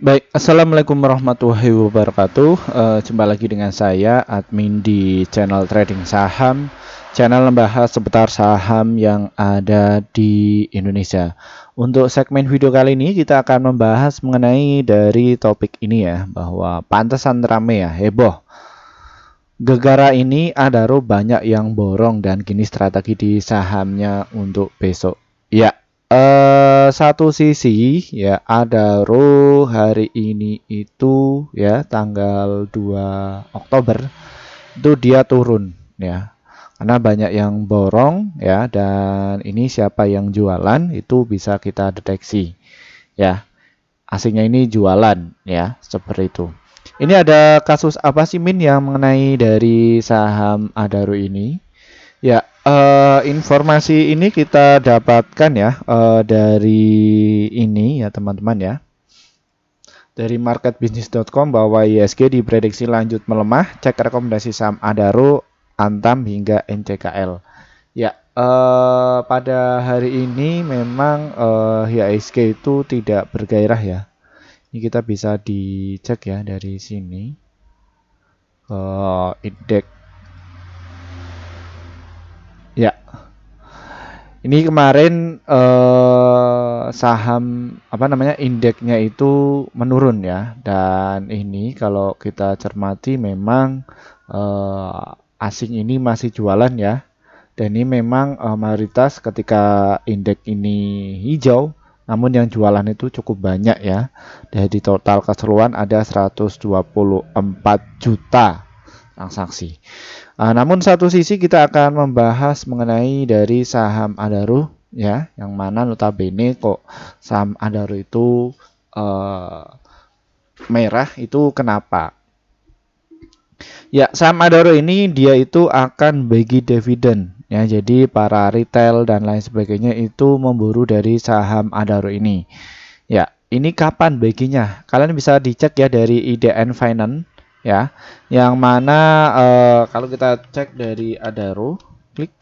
Baik, assalamualaikum warahmatullahi wabarakatuh. Jumpa lagi dengan saya, admin di channel Trading Saham, channel membahas seputar saham yang ada di Indonesia. Untuk segmen video kali ini kita akan membahas mengenai dari topik ini ya, bahwa pantesan rame ya, heboh. Gegara ini Adaro banyak yang borong dan kini strategi di sahamnya untuk besok. Ya, satu sisi ya Adaro hari ini itu ya tanggal 2 Oktober itu dia turun ya. Karena banyak yang borong ya, dan ini siapa yang jualan itu bisa kita deteksi ya. Aslinya ini jualan ya, seperti itu. Ini ada kasus apa sih Min yang mengenai dari saham Adaro ini? Ya, informasi ini kita dapatkan ya dari ini ya teman-teman ya. Dari marketbusiness.com bahwa ISG diprediksi lanjut melemah, cek rekomendasi saham Adaro, Antam hingga NCKL. Ya, pada hari ini memang ISG itu tidak bergairah ya. Ini kita bisa dicek ya dari sini ke indeks. Ya, ini kemarin saham apa namanya indeksnya itu menurun ya, dan ini kalau kita cermati memang asing ini masih jualan ya, dan ini memang mayoritas ketika indeks ini hijau, namun yang jualan itu cukup banyak ya. Dari total keseluruhan ada 124 juta transaksi. Namun satu sisi kita akan membahas mengenai dari saham Adaro ya, yang mana notabene kok saham Adaro itu uh, merah itu kenapa? Ya, saham Adaro ini dia itu akan bagi dividen ya. Jadi para retail dan lain sebagainya itu memburu dari saham Adaro ini. Ya, ini kapan baginya? Kalian bisa dicek ya dari IDN Finance ya. Yang mana kalau kita cek dari Adaro, klik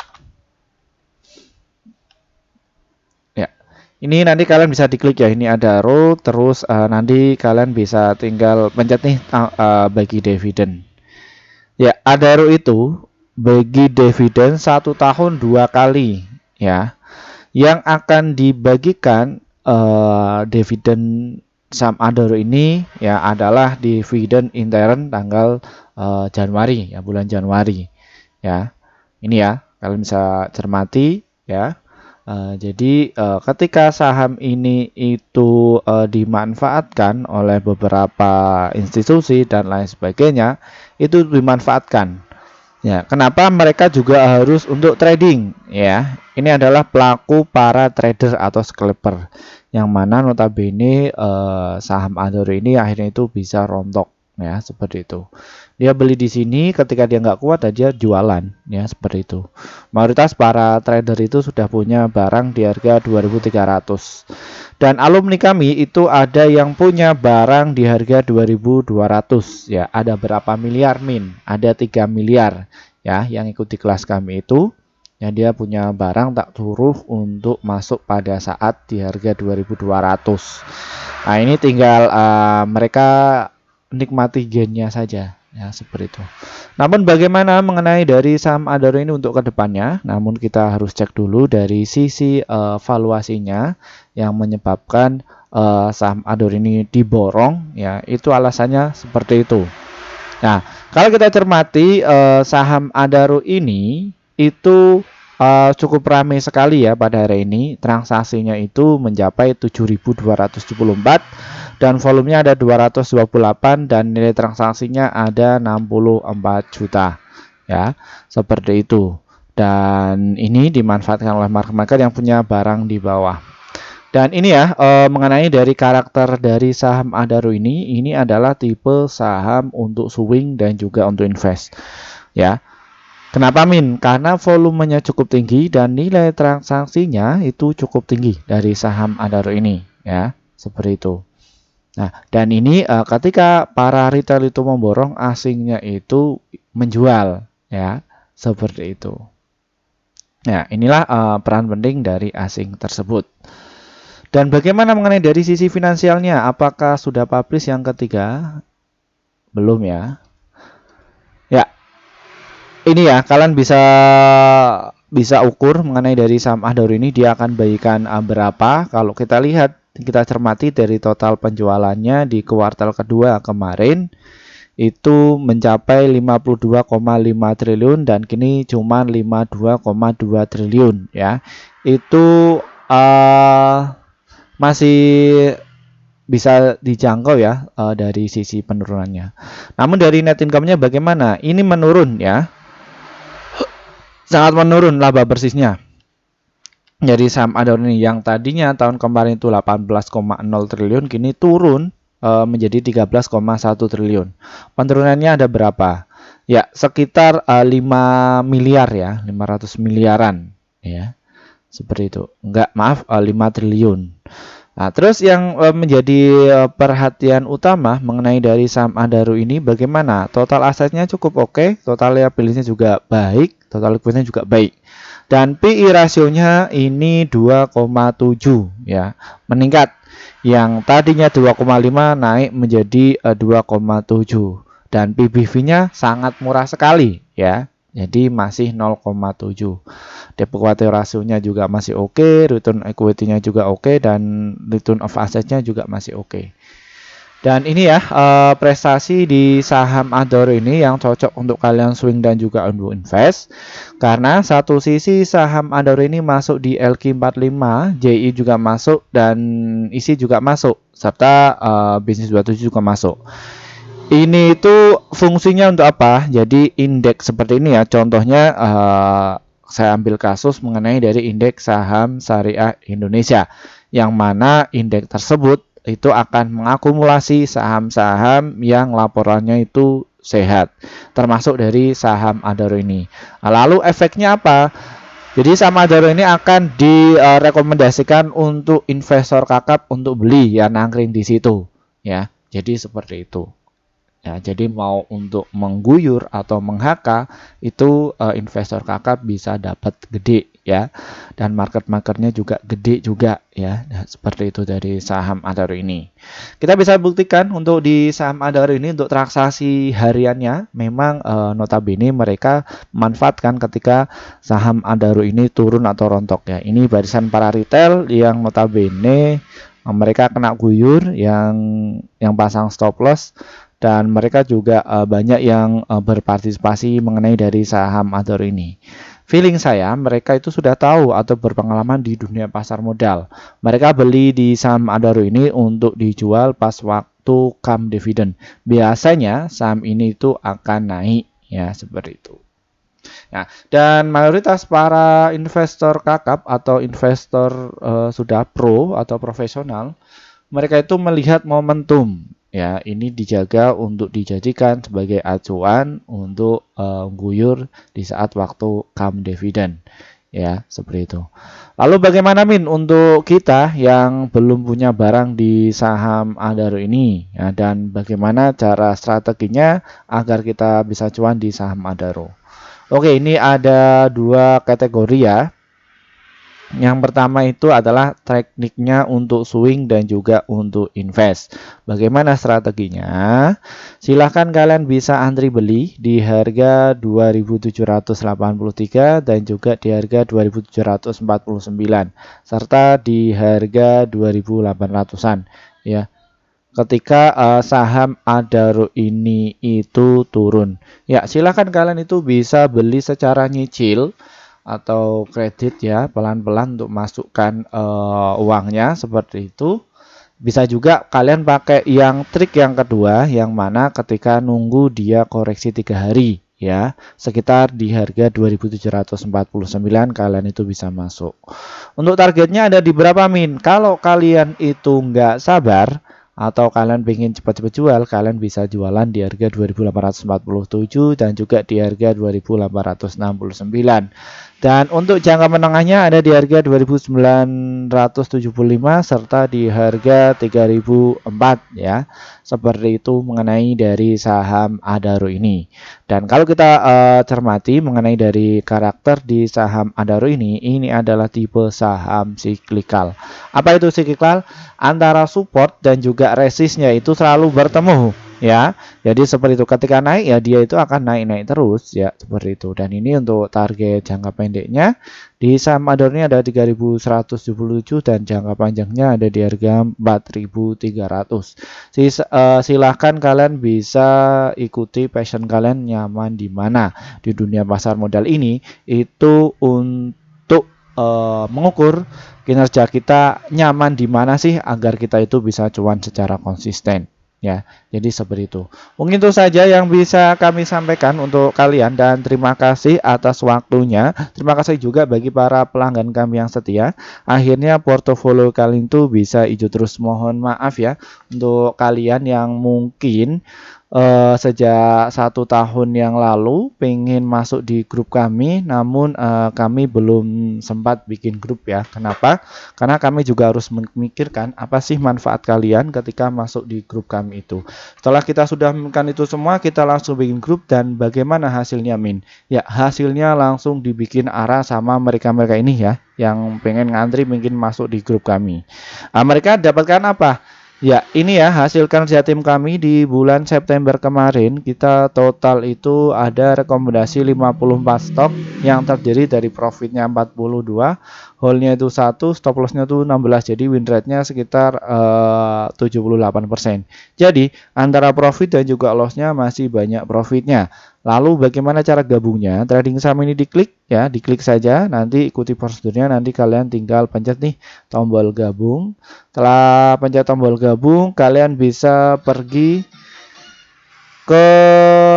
ya. Ini nanti kalian bisa diklik ya, ini Adaro, terus nanti kalian bisa tinggal pencet nih bagi dividen. Ya, Adaro itu bagi dividen 1 tahun 2 kali ya. Yang akan dibagikan dividen saham Adaro ini ya adalah dividen intern tanggal Januari ya, bulan Januari ya. Ini ya, kalian bisa cermati ya. Jadi ketika saham ini itu dimanfaatkan oleh beberapa institusi dan lain sebagainya, itu dimanfaatkan. Ya, kenapa mereka juga harus untuk trading? Ya, ini adalah pelaku para trader atau scalper, yang mana notabene saham Adaro ini akhirnya itu bisa rontok ya, seperti itu. Dia beli di sini, ketika dia nggak kuat aja jualan ya, seperti itu. Mayoritas para trader itu sudah punya barang di harga 2.300. Dan alumni kami itu ada yang punya barang di harga 2.200 ya. Ada berapa miliar Min? Ada 3 miliar ya yang ikuti kelas kami itu. Ya, dia punya barang tak suruh untuk masuk pada saat di harga 2.200. Nah, ini tinggal mereka nikmati gainnya saja ya, seperti itu. Namun bagaimana mengenai dari saham Adaro ini untuk kedepannya? Namun kita harus cek dulu dari sisi valuasinya yang menyebabkan saham Adaro ini diborong ya, itu alasannya seperti itu. Nah, kalau kita cermati saham Adaro ini itu cukup ramai sekali ya pada hari ini. Transaksinya itu mencapai 7.274 dan volumenya ada 228 dan nilai transaksinya ada 64 juta ya, seperti itu. Dan ini dimanfaatkan oleh market yang punya barang di bawah. Dan ini ya mengenai dari karakter dari saham Adaro ini adalah tipe saham untuk swing dan juga untuk invest ya. Kenapa Min? Karena volumenya cukup tinggi dan nilai transaksinya itu cukup tinggi dari saham Adaro ini ya, seperti itu. Nah, dan ini ketika para retail itu memborong, asingnya itu menjual ya, seperti itu. Nah, inilah peran penting dari asing tersebut. Dan bagaimana mengenai dari sisi finansialnya? Apakah sudah publish yang ketiga? Belum ya. Ya, ini ya kalian bisa ukur mengenai dari saham Adaro ini dia akan bagikan berapa. Kalau kita lihat, kita cermati dari total penjualannya di kuartal kedua kemarin itu mencapai 52,5 triliun dan kini cuma 52,2 triliun ya. Itu masih bisa dijangkau ya dari sisi penurunannya. Namun dari net income-nya bagaimana? Ini menurun ya. Sangat menurun laba bersihnya. Jadi saham Adaro ini yang tadinya tahun kemarin itu 18,0 triliun kini turun menjadi 13,1 triliun. Penurunannya ada berapa? Ya, sekitar 5 miliar ya, 500 miliaran ya. Seperti itu. Enggak, maaf, 5 triliun. Nah, terus yang menjadi perhatian utama mengenai dari saham Adaro ini bagaimana? Total asetnya cukup oke, total liability-nya juga baik, total likuiditasnya juga baik. Dan PI rasionya ini 2,7 ya, meningkat. Yang tadinya 2,5 naik menjadi 2,7 dan PBV-nya sangat murah sekali ya. Jadi masih 0,7. Debt equity rasionya juga masih oke, return equity-nya juga oke, dan return of asset-nya juga masih oke. Dan ini ya prestasi di saham Adaro ini yang cocok untuk kalian swing dan juga untuk invest. Karena satu sisi saham Adaro ini masuk di LQ45, JI juga masuk dan ISI juga masuk, serta bisnis 27 juga masuk. Ini itu fungsinya untuk apa? Jadi indeks seperti ini ya. Contohnya saya ambil kasus mengenai dari indeks saham syariah Indonesia, yang mana indeks tersebut itu akan mengakumulasi saham-saham yang laporannya itu sehat, termasuk dari saham Adaro ini. Lalu efeknya apa? Jadi saham Adaro ini akan direkomendasikan untuk investor kakap untuk beli ya, nangkring di situ ya. Jadi seperti itu. Ya, jadi mau untuk mengguyur atau menghaka itu investor kakap bisa dapat gede ya, dan market-marketnya juga gede juga ya. Nah, seperti itu dari saham Adaro ini. Kita bisa buktikan untuk di saham Adaro ini untuk transaksi hariannya memang notabene mereka memanfaatkan ketika saham Adaro ini turun atau rontok ya. Ini barisan para retail yang notabene mereka kena guyur, yang pasang stop loss, dan mereka juga banyak yang berpartisipasi mengenai dari saham Adaro ini. Feeling saya mereka itu sudah tahu atau berpengalaman di dunia pasar modal. Mereka beli di saham Adaro ini untuk dijual pas waktu come dividend. Biasanya saham ini itu akan naik ya, seperti itu. Nah, dan mayoritas para investor kakap atau investor sudah pro atau profesional, mereka itu melihat momentum ya, ini dijaga untuk dijadikan sebagai acuan untuk guyur di saat waktu come dividend ya, seperti itu. Lalu bagaimana Min untuk kita yang belum punya barang di saham Adaro ini ya, dan bagaimana cara strateginya agar kita bisa cuan di saham Adaro? Oke, ini ada dua kategori ya. Yang pertama itu adalah tekniknya untuk swing dan juga untuk invest. Bagaimana strateginya? Silahkan kalian bisa antri beli di harga 2.783 dan juga di harga 2.749 serta di harga 2.800-an ya. Ketika saham Adaro ini itu turun. Ya, silahkan kalian itu bisa beli secara nyicil atau kredit ya, pelan-pelan untuk masukkan uangnya seperti itu. Bisa juga kalian pakai yang trik yang kedua, yang mana ketika nunggu dia koreksi 3 hari ya, sekitar di harga 2.749 kalian itu bisa masuk. Untuk targetnya ada di berapa Min? Kalau kalian itu nggak sabar atau kalian ingin cepat-cepat jual, kalian bisa jualan di harga 2.847 dan juga di harga 2.869. Dan untuk jangka menengahnya ada di harga 2.975 serta di harga 3.004 ya. Seperti itu mengenai dari saham Adaro ini. Dan kalau kita cermati mengenai dari karakter di saham Adaro ini adalah tipe saham siklikal. Apa itu siklikal? Antara support dan juga resistnya itu selalu bertemu ya. Jadi seperti itu, ketika naik ya dia itu akan naik-naik terus ya, seperti itu. Dan ini untuk target jangka pendeknya di saham Adaro ini ada 3.177 dan jangka panjangnya ada di harga 4.300. Silahkan kalian bisa ikuti passion kalian nyaman di mana di dunia pasar modal ini itu untuk mengukur kinerja kita nyaman di mana sih agar kita itu bisa cuan secara konsisten. Ya, jadi seperti itu. Mungkin itu saja yang bisa kami sampaikan untuk kalian dan terima kasih atas waktunya. Terima kasih juga bagi para pelanggan kami yang setia. Akhirnya portofolio kalian itu bisa hijau terus. Mohon maaf ya untuk kalian yang mungkin sejak 1 tahun yang lalu pengen masuk di grup kami, namun kami belum sempat bikin grup ya. Kenapa? Karena kami juga harus memikirkan apa sih manfaat kalian ketika masuk di grup kami itu. Setelah kita sudah memikirkan itu semua, kita langsung bikin grup dan bagaimana hasilnya Min? Ya, hasilnya langsung dibikin arah sama mereka-mereka ini ya, yang pengen ngantri mungkin masuk di grup kami. Mereka dapatkan apa? Ya, ini ya hasil kerja tim kami di bulan September kemarin. Kita total itu ada rekomendasi 54 stok yang terdiri dari profitnya 42, hold-nya itu 1, stop loss-nya itu 16. Jadi win rate-nya sekitar 78%. Jadi antara profit dan juga loss-nya masih banyak profitnya. Lalu bagaimana cara gabungnya? Trading saham ini diklik ya, diklik saja, nanti ikuti prosedurnya, nanti kalian tinggal pencet nih tombol gabung. Setelah pencet tombol gabung, kalian bisa pergi ke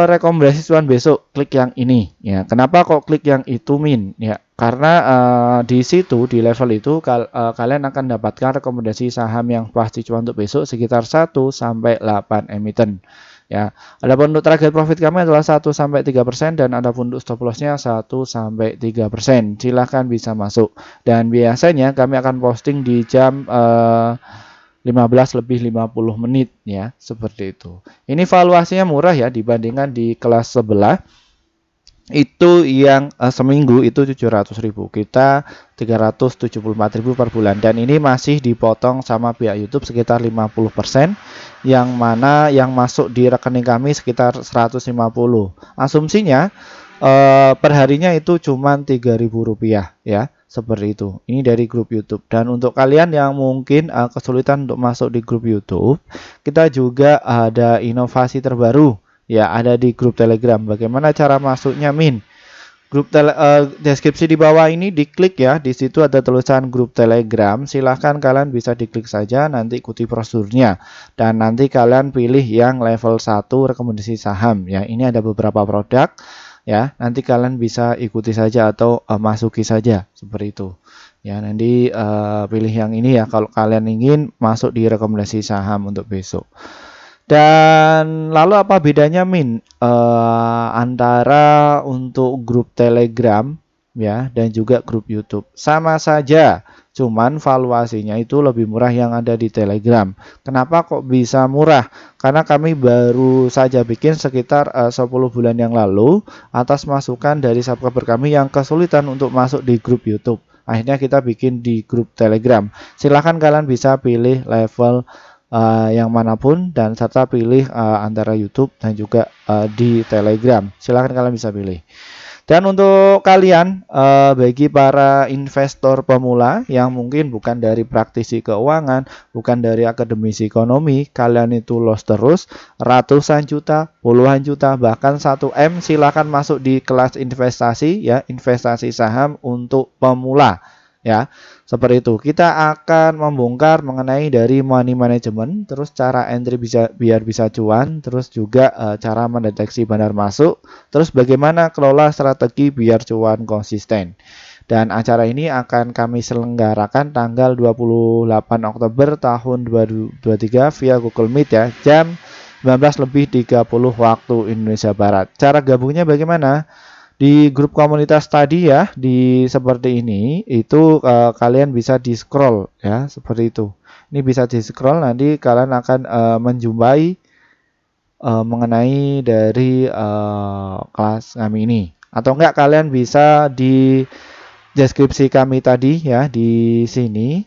rekomendasi cuan besok, klik yang ini ya. Kenapa kok klik yang itu Min? Ya, karena di situ di level itu kalian akan dapatkan rekomendasi saham yang pasti cuan untuk besok sekitar 1 sampai 8 emiten. Ya, adapun untuk target profit kami adalah 1 sampai 3% dan adapun untuk stop loss-nya 1 sampai 3%. Silahkan bisa masuk. Dan biasanya kami akan posting di jam 15:50 ya, seperti itu. Ini valuasinya murah ya dibandingkan di kelas sebelah. Itu yang seminggu itu 700.000, kita 374.000 per bulan, dan ini masih dipotong sama pihak YouTube sekitar 50%, yang mana yang masuk di rekening kami sekitar 150. Asumsinya per harinya itu cuma Rp3.000 ya, seperti itu. Ini dari grup YouTube. Dan untuk kalian yang mungkin kesulitan untuk masuk di grup YouTube, kita juga ada inovasi terbaru ya, ada di grup Telegram. Bagaimana cara masuknya Min? Grup deskripsi di bawah ini diklik ya, di situ ada tulisan grup Telegram. Silahkan kalian bisa diklik saja, nanti ikuti prosedurnya dan nanti kalian pilih yang level 1 rekomendasi saham ya. Ini ada beberapa produk ya, nanti kalian bisa ikuti saja atau masuki saja seperti itu ya. Nanti pilih yang ini ya kalau kalian ingin masuk di rekomendasi saham untuk besok. Dan lalu apa bedanya Min antara untuk grup Telegram ya dan juga grup YouTube? Sama saja, cuman valuasinya itu lebih murah yang ada di Telegram. Kenapa kok bisa murah? Karena kami baru saja bikin sekitar 10 bulan yang lalu atas masukan dari subscriber kami yang kesulitan untuk masuk di grup YouTube. Akhirnya kita bikin di grup Telegram. Silahkan kalian bisa pilih level yang manapun dan serta pilih antara YouTube dan juga di Telegram. Silahkan kalian bisa pilih. Dan untuk kalian bagi para investor pemula yang mungkin bukan dari praktisi keuangan, bukan dari akademisi ekonomi, kalian itu loss terus ratusan juta, puluhan juta, bahkan 1M, silahkan masuk di kelas investasi ya, investasi saham untuk pemula. Ya, seperti itu. Kita akan membongkar mengenai dari money management, terus cara entry biar bisa cuan, terus juga cara mendeteksi benar masuk, terus bagaimana kelola strategi biar cuan konsisten. Dan acara ini akan kami selenggarakan tanggal 28 Oktober tahun 2023 via Google Meet ya, jam 19:30 waktu Indonesia Barat. Cara gabungnya bagaimana? Di grup komunitas tadi ya, di seperti ini itu kalian bisa di scroll ya, seperti itu. Ini bisa di scroll, nanti kalian akan menjumpai mengenai dari kelas kami ini. Atau enggak kalian bisa di deskripsi kami tadi ya di sini.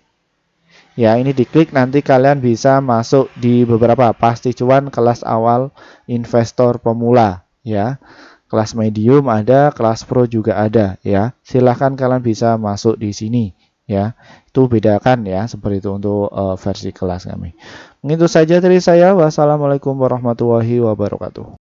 Ya, ini diklik nanti kalian bisa masuk di beberapa pasti cuan kelas awal investor pemula ya. Kelas medium ada, kelas pro juga ada ya. Silahkan kalian bisa masuk di sini ya. Itu bedakan ya seperti itu untuk versi kelas kami. Mungkin itu saja dari saya. Wassalamualaikum warahmatullahi wabarakatuh.